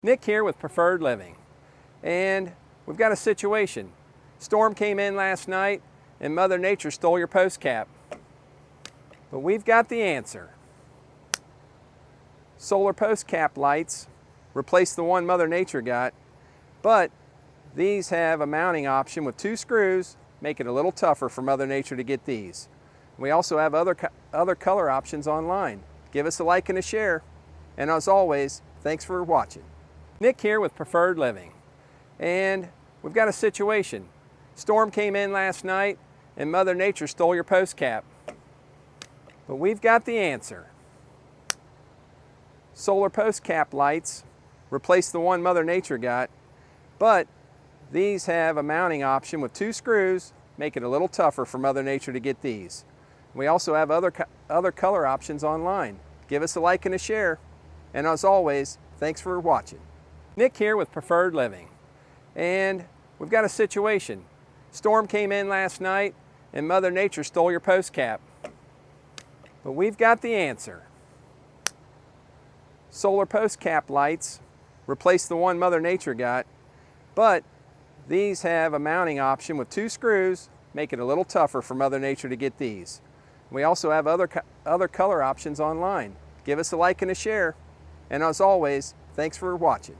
Nick here with Preferred Living, and we've got a situation. Storm came in last night and Mother Nature stole your post cap. But we've got the answer. Solar post cap lights replace the one Mother Nature got, but these have a mounting option with 2 screws, make it a little tougher for Mother Nature to get these. We also have other color options online. Give us a like and a share, and as always, thanks for watching. Nick here with Preferred Living, and we've got a situation. Storm came in last night and Mother Nature stole your post cap. But we've got the answer. Solar post cap lights replace the one Mother Nature got, but these have a mounting option with 2 screws, make it a little tougher for Mother Nature to get these. We also have other color options online. Give us a like and a share, and as always, thanks for watching. Nick here with Preferred Living, and we've got a situation. Storm came in last night and Mother Nature stole your post cap. But we've got the answer. Solar post cap lights replace the one Mother Nature got, but these have a mounting option with 2 screws, make it a little tougher for Mother Nature to get these. We also have other color options online. Give us a like and a share, and as always, thanks for watching.